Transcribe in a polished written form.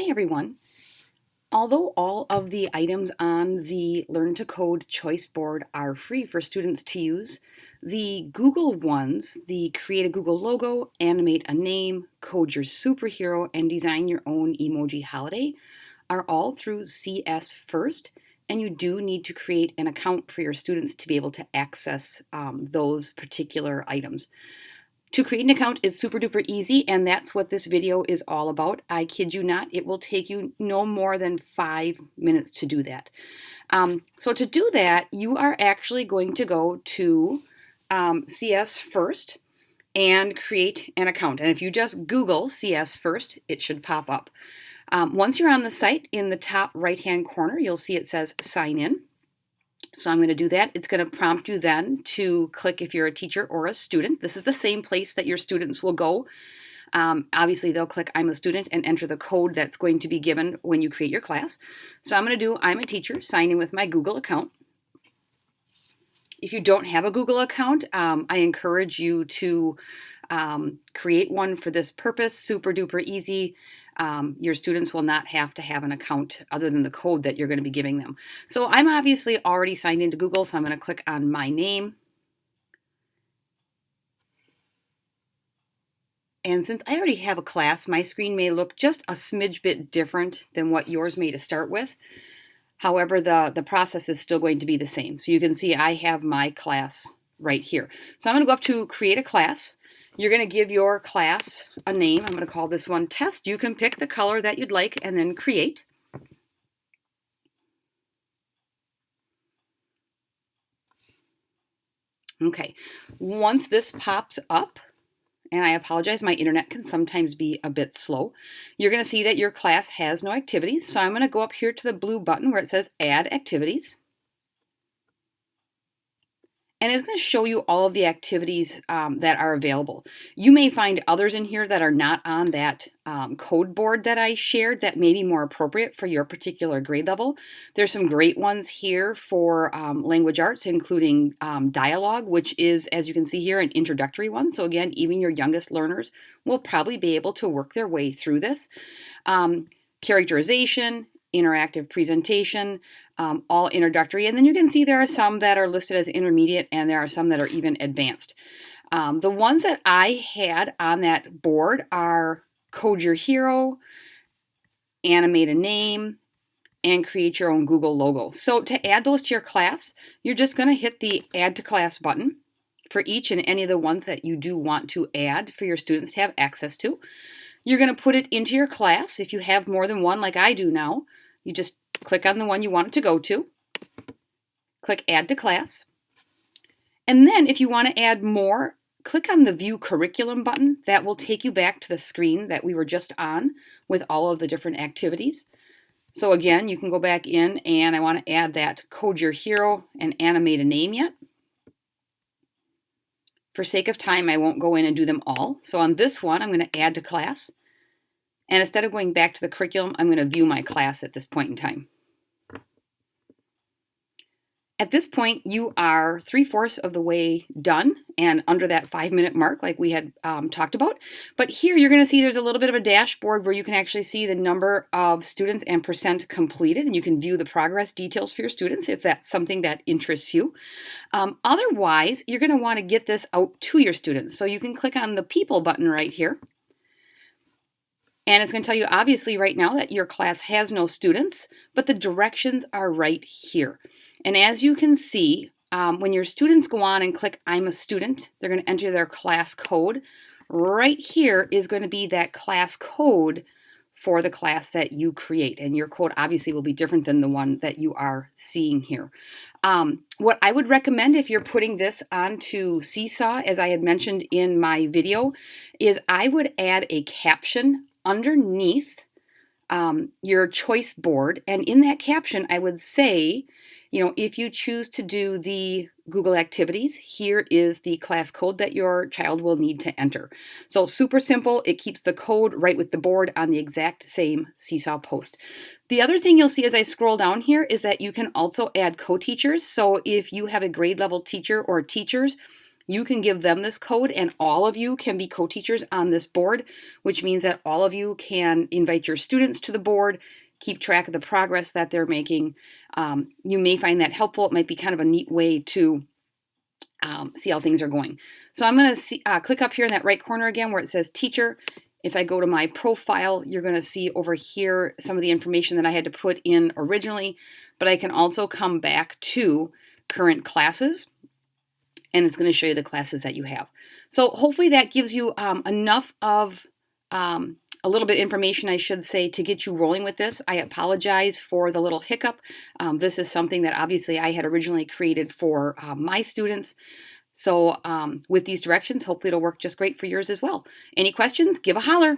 Hi everyone. Although all of the items on the Learn to Code choice board are free for students to use, the Google ones, the create a Google logo, animate a name, code your superhero, and design your own emoji holiday are all through CS First, and you do need to create an account for your students to be able to access those particular items. To create an account is super duper easy, and that's what this video is all about. I kid you not, it will take you no more than 5 minutes to do that. So to do that, you are actually going to go to CS First and create an account. And if you just Google CS First, it should pop up. Once you're on the site, in the top right-hand corner, you'll see it says sign in. So I'm going to do that. It's going to prompt you then to click if you're a teacher or a student. This is the same place that your students will go. Obviously, they'll click I'm a student and enter the code that's going to be given when you create your class. So I'm going to do I'm a teacher, sign in with my Google account. If you don't have a Google account, I encourage you to create one for this purpose. Super duper easy. Your students will not have to have an account other than the code that you're going to be giving them. So I'm obviously already signed into Google, so I'm going to click on my name. And since I already have a class, my screen may look just a smidge bit different than what yours may to start with. However, the process is still going to be the same. So you can see I have my class right here. So I'm going to go up to create a class. You're going to give your class a name. I'm going to call this one test. You can pick the color that you'd like and then create. Okay, once this pops up, and I apologize, my internet can sometimes be a bit slow, you're going to see that your class has no activities. So I'm going to go up here to the blue button where it says add activities. And it's going to show you all of the activities that are available. You may find others in here that are not on that code board that I shared that may be more appropriate for your particular grade level. There's some great ones here for language arts, including dialogue, which is, as you can see here, an introductory one. So again, even your youngest learners will probably be able to work their way through this. Characterization, interactive presentation, all introductory. And then you can see there are some that are listed as intermediate and there are some that are even advanced. The ones that I had on that board are Code Your Hero, Animate a Name, and Create Your Own Google Logo. So to add those to your class, you're just going to hit the Add to Class button for each and any of the ones that you do want to add for your students to have access to. You're going to put it into your class. If you have more than one like I do now, you just click on the one you want it to go to, click Add to Class, and then if you want to add more, click on the View Curriculum button. That will take you back to the screen that we were just on with all of the different activities. So again, you can go back in and I want to add that Code Your Hero and Animate a Name yet. For sake of time, I won't go in and do them all. So on this one, I'm going to add to class. And instead of going back to the curriculum, I'm going to view my class at this point in time. At this point, you are 3/4 of the way done and under that 5-minute mark like we had talked about. But here you're going to see there's a little bit of a dashboard where you can actually see the number of students and percent completed, and you can view the progress details for your students if that's something that interests you. Otherwise, you're going to want to get this out to your students. So you can click on the People button right here. And it's going to tell you obviously right now that your class has no students, but the directions are right here. And as you can see, when your students go on and click I'm a student, they're going to enter their class code. Right here is going to be that class code for the class that you create. And your code obviously will be different than the one that you are seeing here. What I would recommend if you're putting this onto Seesaw, as I had mentioned in my video, is I would add a caption underneath your choice board. And in that caption, I would say, if you choose to do the Google activities, here is the class code that your child will need to enter. So super simple. It keeps the code right with the board on the exact same Seesaw post. The other thing you'll see as I scroll down here is that you can also add co-teachers. So if you have a grade level teacher or teachers, you can give them this code and all of you can be co-teachers on this board, which means that all of you can invite your students to the board, keep track of the progress that they're making. You may find that helpful. It might be kind of a neat way to see how things are going. So I'm going to click up here in that right corner again where it says teacher. If I go to my profile, you're going to see over here some of the information that I had to put in originally, but I can also come back to current classes and it's going to show you the classes that you have. So hopefully that gives you enough of a little bit of information, I should say, to get you rolling with this. I apologize for the little hiccup. This is something that obviously I had originally created for my students. So with these directions, hopefully it'll work just great for yours as well. Any questions? Give a holler.